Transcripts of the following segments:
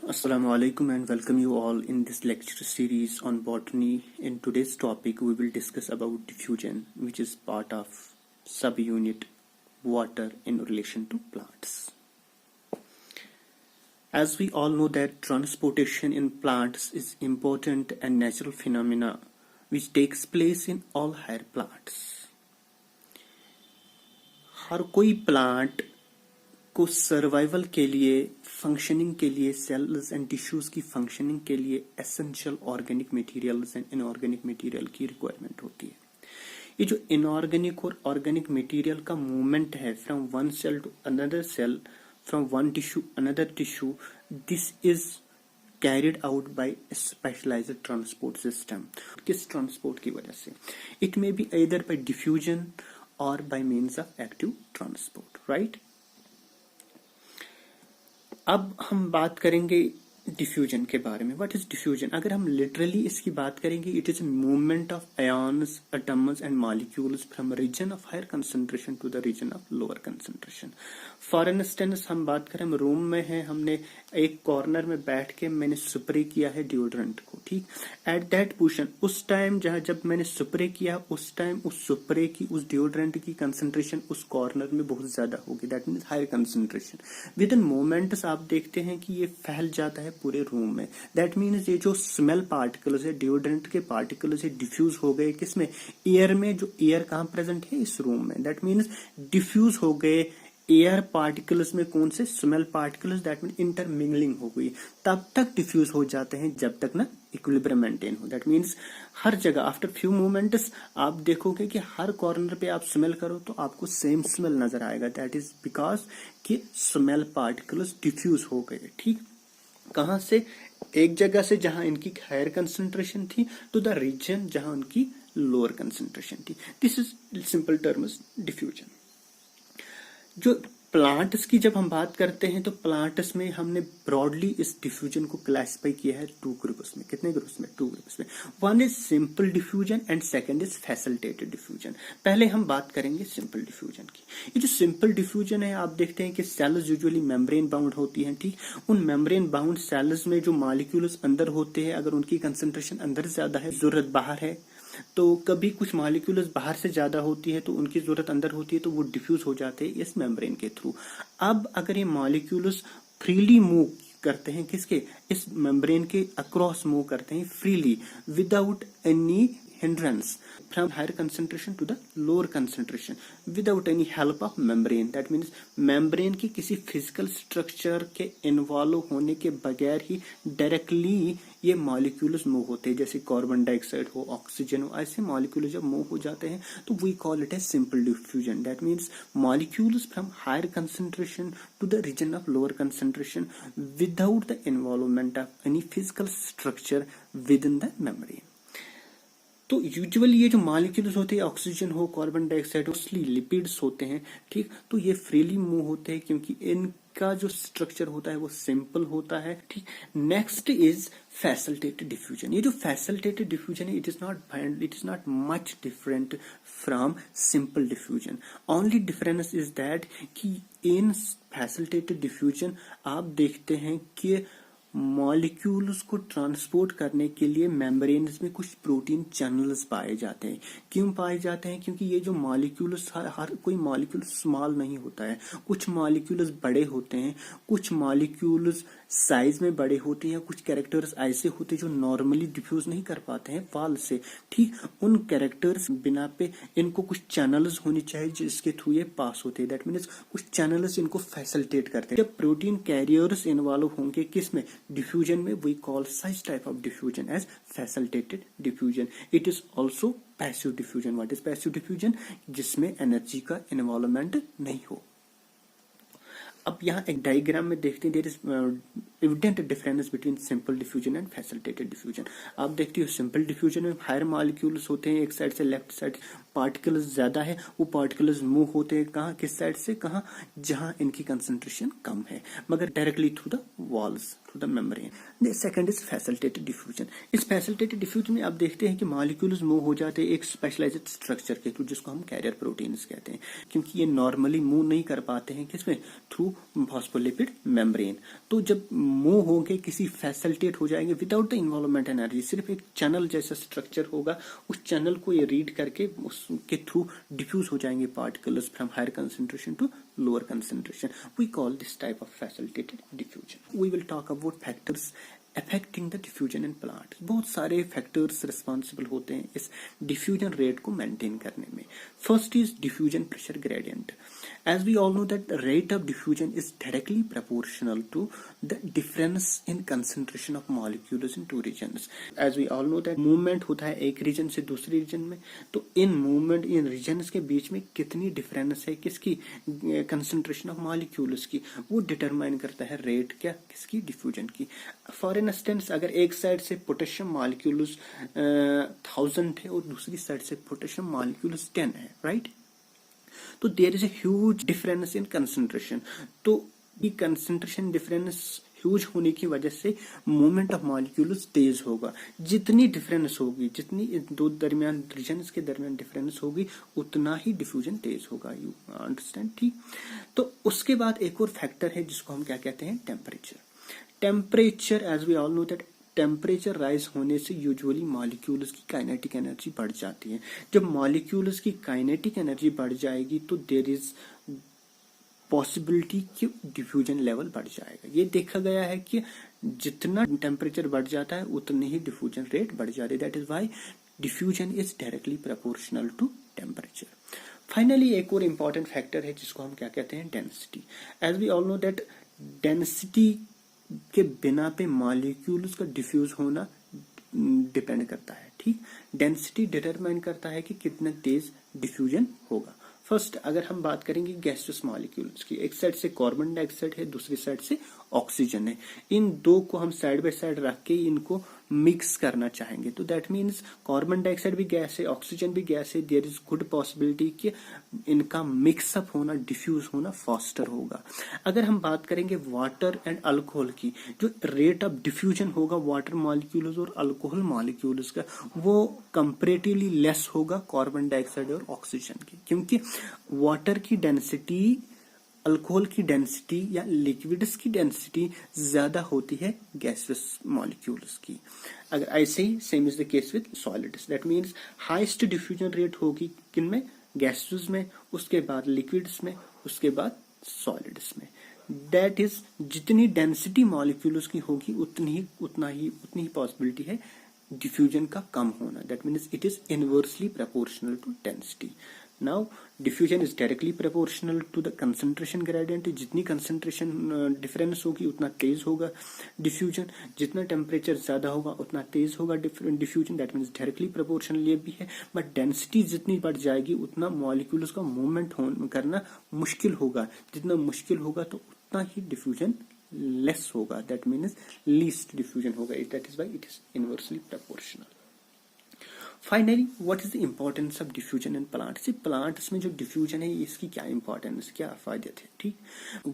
Assalamu alaikum and welcome you all in this lecture series on botany. In today's topic we will discuss about diffusion, which is part of subunit water in relation to plants. As we all know that transportation in plants is important and natural phenomena which takes place in all higher plants. हर कोई plant को survival के लिए, functioning के लिए, cells and tissues की functioning के लिए essential organic materials and inorganic material की रिक्वायरमेंट होती है। ये जो इनऑर्गेनिक और ऑर्गेनिक मटेरियल का मूवमेंट है from one cell to another cell, from one tissue another tissue, this is carried out by specialised transport system. किस ट्रांसपोर्ट की वजह से? It may be either by diffusion or by means of active transport, right? अब हम बात करेंगे diffusion के बारे में। What is diffusion? अगर हम लिटरली इसकी बात करेंगे, it is movement of ions, atoms and molecules from region of higher concentration to the region of lower concentration. For instance हम बात करें, हम रूम में हैं, हमने एक कॉर्नर में बैठ के मैंने स्प्रे किया है डिओड्रेंट को, ठीक। एट दैट पोजीशन, उस टाइम जब मैंने स्प्रे किया, उस टाइम उस स्प्रे की, उस डिओड्रेंट की कंसंट्रेशन उस कॉर्नर में बहुत ज्यादा होगी, that means higher concentration. Within moments आप देखते हैं कि ये फैल जाता है पूरे रूम में। दैट मीन्स ये जो स्मेल पार्टिकल्स है, डिओड्रेंट के पार्टिकल्स है, डिफ्यूज हो गए किसमें? एयर में। जो एयर कहाँ प्रेजेंट है? इस रूम में। दैट मीन्स डिफ्यूज हो गए एयर पार्टिकल्स में। कौन से? Smell particles. That mean intermingling हो गई। तब तक डिफ्यूज हो जाते हैं जब तक ना इक्विलिब्रियम मेंटेन हो। दैट मीन्स हर जगह आफ्टर फ्यू मोमेंट्स आप देखोगे कि हर कॉर्नर पे आप स्मेल करो तो आपको सेम स्मेल नजर आएगा। दैट इज बिकॉज कि स्मेल पार्टिकल्स डिफ्यूज हो गए, ठीक। कहां से? एक जगह से जहां इनकी हायर कंसंट्रेशन थी टू द रीजन जहां उनकी लोअर कंसंट्रेशन थी। This is simple terms diffusion. जो प्लांट्स की जब हम बात करते हैं तो प्लांट्स में हमने ब्रॉडली इस डिफ्यूजन को क्लासिफाई किया है टू ग्रुप्स में। कितने ग्रुप्स में? टू ग्रुप्स में। One is simple diffusion and second is facilitated diffusion. पहले हम बात करेंगे सिंपल डिफ्यूजन की। ये जो सिंपल डिफ्यूजन है, आप देखते हैं कि सेल्स यूजुअली मेम्ब्रेन बाउंड होती हैं, ठीक। उन मेम्ब्रेन बाउंड सेल्स में जो मॉलिक्यूल्स अंदर होते हैं, अगर उनकी कंसंट्रेशन अंदर ज्यादा है, जरूरत बाहर है, तो कभी कुछ मॉलिक्यूल्स बाहर से ज्यादा होती है तो उनकी जरूरत अंदर होती है, तो वो डिफ्यूज हो जाते हैं इस मेम्ब्रेन के थ्रू। अब अगर ये मॉलिक्यूल्स फ्रीली मूव करते हैं, किसके? इस मेम्ब्रेन के अक्रॉस मूव करते हैं freely without any hindrance from higher concentration to the lower concentration without any help of membrane. That means membrane की किसी physical structure के इन्वॉल्व होने के बगैर ही डायरेक्टली ये मॉलिक्यूल्स मूव होते हैं। जैसे कार्बन डाइऑक्साइड हो, ऑक्सीजन हो, ऐसे मॉलिक्यूल्स जब मूव हो जाते हैं तो we call it as simple diffusion. That means molecules from higher concentration to the region of lower concentration without the involvement of any physical structure within the membrane. तो usually ये जो molecules होते हैं, oxygen हो, carbon dioxide हो, lipids होते हैं, ठीक। तो ये फ्रीली मूव होते हैं क्योंकि इनका जो स्ट्रक्चर होता है वो सिंपल होता है, ठीक। Next is facilitated diffusion. ये जो फैसिलिटेटेड डिफ्यूजन है, it is not much different from simple diffusion. Only difference is that कि इन फैसिलिटेटेड डिफ्यूजन आप देखते हैं कि मॉलिक्यूल्स को ट्रांसपोर्ट करने के लिए मेम्ब्रेन्स में कुछ प्रोटीन चैनल्स पाए जाते हैं। क्यों पाए जाते हैं? क्योंकि ये जो मॉलिक्यूल्स, हर कोई मॉलिक्यूल स्मॉल नहीं होता है। कुछ मॉलिक्यूल्स बड़े होते हैं, कुछ मॉलिक्यूल्स साइज में बड़े होते हैं, कुछ कैरेक्टर्स ऐसे होते हैं जो नॉर्मली डिफ्यूज नहीं कर पाते हैं वाल से, ठीक। उन कैरेक्टर्स बिना पे इनको कुछ चैनल्स होनी चाहिए जिसके थ्रू ये पास होते हैं। दैट मीन्स कुछ चैनल्स इनको फैसिलिटेट करते हैं। जब प्रोटीन कैरियर्स इन्वॉल्व होंगे किसमें? डिफ्यूजन में, we call such type of diffusion as facilitated diffusion. It is also passive diffusion. What is passive diffusion? जिसमें एनर्जी का इन्वॉल्वमेंट नहीं हो। अब यहाँ एक डायग्राम में देखते हैं, there is evident difference between simple diffusion and facilitated diffusion. आप देखते हो सिंपल डिफ्यूजन में हायर मॉलिक्यूल्स होते हैं, एक साइड से लेफ्ट साइड पार्टिकल्स ज्यादा है, वो पार्टिकल्स मूव होते हैं कहाँ? किस साइड से? कहाँ? जहां इनकी कंसंट्रेशन कम है, मगर directly through the walls, the membrane. Second is facilitated diffusion. इस फैसिलिटेटेड डिफ्यूजन में आप देखते हैं कि मॉलिक्यूल्स मूव हो जाते हैं एक स्पेशलाइज्ड स्ट्रक्चर के थ्रू, जिसको हम कैरियर प्रोटीन्स कहते हैं, क्योंकि ये नॉर्मली मूव नहीं कर पाते हैं किसमें, थ्रू फॉस्फोलिपिड मेम्ब्रेन। तो जब मूव होंगे किसी फैसिलिटेट हो जाएंगे विदाउट द इन्वॉल्वमेंट एनर्जी, सिर्फ एक चैनल जैसा स्ट्रक्चर होगा, उस चैनल को ये रीड करके उसके थ्रू डिफ्यूज हो जाएंगे particles from higher concentration to lower concentration. We call this type of facilitated diffusion. We will talk about factors affecting the diffusion in plant. बहुत सारे factors responsible होते हैं इस diffusion rate को maintain करने में. First is diffusion pressure gradient. As we all know that the rate of diffusion is directly proportional to the difference in concentration of molecules in two regions. As we all know that movement होता है एक region से दूसरे region में, तो in movement in regions के बीच में कितनी difference है किसकी, concentration of molecules की, वो determine करता है rate क्या, किसकी, diffusion की. For instance, अगर एक साइड से potassium molecules 1000 है और दूसरी साइड से potassium molecules 10 है, right? तो there is a huge difference in concentration. तो ये कंसंट्रेशन डिफरेंस ह्यूज होने की वजह से मूवमेंट ऑफ मॉलिक्यूल्स तेज होगा. जितनी डिफरेंस होगी, जितनी दो दरमियान रीजन्स के दरमियान डिफरेंस होगी, उतना ही डिफ्यूजन तेज होगा. You understand? ठीक. तो उसके बाद एक और फैक्टर है जिसको हम क्या कहते हैं, temperature. Temperature, as we all know that temperature rise होने से यूजुअली मॉलिक्यूल्स की काइनेटिक एनर्जी बढ़ जाती है. जब मॉलिक्यूल्स की काइनेटिक एनर्जी बढ़ जाएगी तो देयर इज पॉसिबिलिटी कि डिफ्यूजन लेवल बढ़ जाएगा. ये देखा गया है कि जितना टेम्परेचर बढ़ जाता है उतनी ही डिफ्यूजन रेट बढ़ जाती है. That is why diffusion is directly proportional to temperature. Finally एक और इम्पॉर्टेंट फैक्टर है जिसको हम क्या कहते हैं, density. As we all know that density के बिना पे मॉलिक्यूल्स का डिफ्यूज होना डिपेंड करता है. ठीक. डेंसिटी डिटरमाइन करता है कि कितना तेज डिफ्यूजन होगा. फर्स्ट अगर हम बात करेंगे गैसियस मॉलिक्यूल्स की, एक साइड से कार्बन डाइऑक्साइड है, दूसरी साइड से ऑक्सीजन है. इन दो को हम साइड बाय साइड रख के इनको मिक्स करना चाहेंगे तो दैट मीन्स कार्बन डाइऑक्साइड भी गैस है, ऑक्सीजन भी गैस है. देयर इज गुड पॉसिबिलिटी कि इनका मिक्सअप होना, डिफ्यूज होना फास्टर होगा. अगर हम बात करेंगे वाटर एंड अल्कोहल की, जो रेट ऑफ डिफ्यूजन होगा वाटर मॉलिक्यूल्स और अल्कोहल मॉलिक्यूल्स का, वो कंपेरेटिवली लेस होगा कार्बन डाइऑक्साइड और ऑक्सीजन की, क्योंकि वाटर की डेंसिटी, अल्कोहल की डेंसिटी या लिक्विड्स की डेंसिटी ज्यादा होती है गैसियस मॉलिक्यूल्स की. अगर ऐसे ही same is the case with solids. That means highest diffusion rate होगी किनमें, गैसेस में, उसके बाद लिक्विड्स में, उसके बाद सॉलिड्स में. दैट इज जितनी डेंसिटी मॉलिक्यूल्स की होगी उतनी ही पॉसिबिलिटी है डिफ्यूजन का कम होना. That means it is inversely proportional to density. Now diffusion is directly proportional to the concentration gradient. जितनी concentration difference होगी उतना तेज होगा diffusion. जितना temperature ज्यादा होगा उतना तेज होगा diffusion. That means directly proportional ये भी है. But density जितनी बढ़ जाएगी उतना molecules का movement करना मुश्किल होगा. जितना मुश्किल होगा तो उतना ही diffusion less होगा. That means least diffusion होगा. That is why it is inversely proportional. Finally what is the importance of diffusion in plants. Plants में जो डिफ्यूजन है इसकी क्या इंपॉर्टेंस, क्या फायदे थे. ठीक.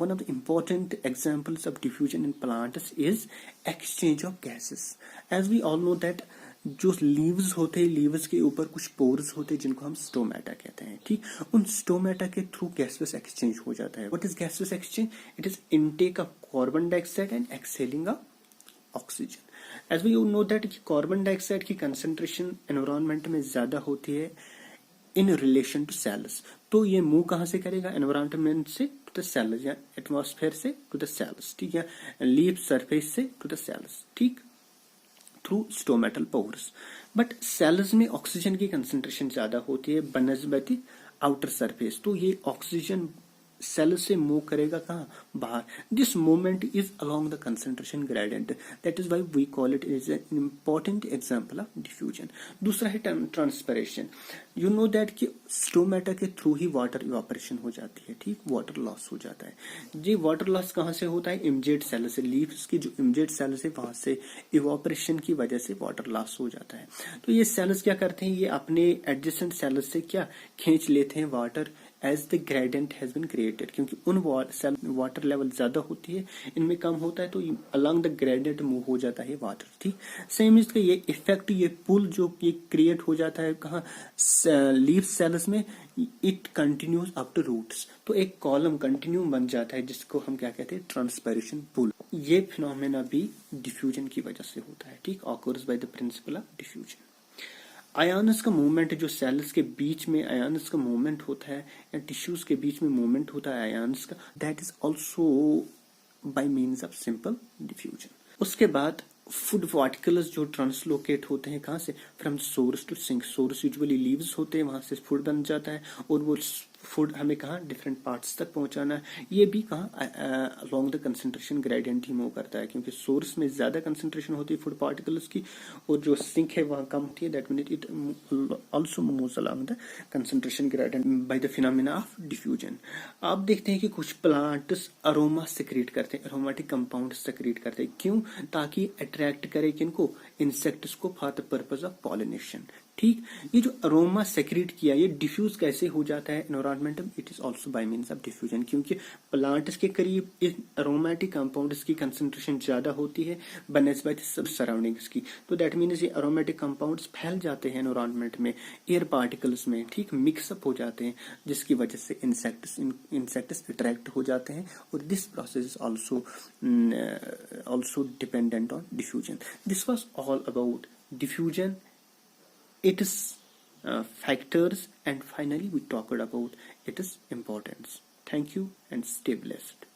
One of the important examples of diffusion in plants is exchange of gases. As we all know that जो लीव्स होते हैं, लीव्स के ऊपर कुछ पोर्स होते हैं जिनको हम स्टोमेटा कहते हैं. ठीक. उन स्टोमेटा के थ्रू गैसेस एक्सचेंज हो जाता है. What is gases exchange? It is intake of carbon dioxide and exhaling of oxygen. As we know that carbon dioxide की कंसंट्रेशन एनवायरनमेंट में ज्यादा होती है इन रिलेशन टू सेल्स. तो ये मूव कहां से करेगा, एनवायरनमेंट से टू द सेल्स, या एटमॉस्फेयर से टू द सेल्स. ठीक है. लीफ सरफेस से टू द सेल्स. ठीक. Through stomatal pores. But cells में ऑक्सीजन की कंसंट्रेशन ज्यादा होती है बनस्बती आउटर सरफेस. तो ये ऑक्सीजन सेल से मूव करेगा कहाँ, बाहर. This movement is along the concentration gradient. That is why we call it is an important example of diffusion. दूसरा है ट्रांसपिरेशन. यू नो दैट कि स्टोमेटा के थ्रू ही वाटर इवापोरेशन हो जाती है. ठीक. वाटर लॉस हो जाता है. जी वाटर लॉस कहाँ से होता है, इमजेट सेल से. लीव्स की जो इमजेट सेल्स है वहां से इवापोरेशन की वजह से वाटर लॉस हो जाता है. तो ये सेल्स क्या करते हैं, ये अपने एडजेसेंट सेल्स से क्या खींच लेते हैं water as the gradient has been created, क्योंकि उन वाटर लेवल ज्यादा होती है, इनमें कम होता है, तो अलॉन्ग द ग्रेडियंट मूव हो जाता है वाटर। ठीक, सेम इसका ये इफेक्ट, ये पुल जो ये क्रिएट हो जाता है कहाँ, लीफ सेल्स में, it continues up to roots, तो एक कॉलम कंटिन्यू बन जाता है जिसको हम क्या कहते हैं, ट्रांसपायरेशन पुल। ये फिनोमेना भी डिफ्यूजन की वजह से होता है। ठीक, occurs by the principle of diffusion. Ions का मूवमेंट, जो सेल्स के बीच में आयन्स का मूवमेंट होता है या टिश्यूज के बीच में मूवमेंट होता है आयन्स का, that is also bye means of simple diffusion. उसके बाद फूड पार्टिकल्स जो ट्रांसलोकेट होते हैं कहाँ से, from source to sink. Source usually leaves होते हैं, वहां से फूड बन जाता है, और वो फूड हमें कहाँ, डिफरेंट पार्ट्स तक पहुंचाना है। ये भी कहाँ, along the concentration gradient he move करता है, क्योंकि सोर्स में ज्यादा कंसंट्रेशन होती है फूड पार्टिकल्स की, और जो सिंक है वहां कम होती है। That mean it also moves along the concentration gradient by the phenomena of diffusion. आप देखते हैं कि कुछ प्लांट्स अरोमा सेक्रेट करते हैं, अरोमेटिक कंपाउंड सेक्रेट करते हैं, क्यों, ताकि अट्रैक्ट करे किनको, इंसेक्ट्स को, for the purpose of pollination. ठीक, ये जो अरोमा सेक्रेट किया, ये डिफ्यूज कैसे हो जाता है एनवायरमेंट में, it is also bye means of diffusion, क्योंकि प्लांट्स के करीब इस अरोमेटिक कंपाउंड्स की कंसंट्रेशन ज्यादा होती है बनस्बत सब सराउंडिंग्स की, तो दैट मीन्स ये अरोमेटिक कंपाउंड्स फैल जाते हैं एनवायरमेंट में, एयर पार्टिकल्स में, ठीक, मिक्सअप हो जाते हैं, जिसकी वजह से इंसेक्ट्स अट्रैक्ट हो जाते हैं, और this process is also dependent on diffusion. This was all about diffusion, its factors, and finally we talked about its importance. Thank you and stay blessed.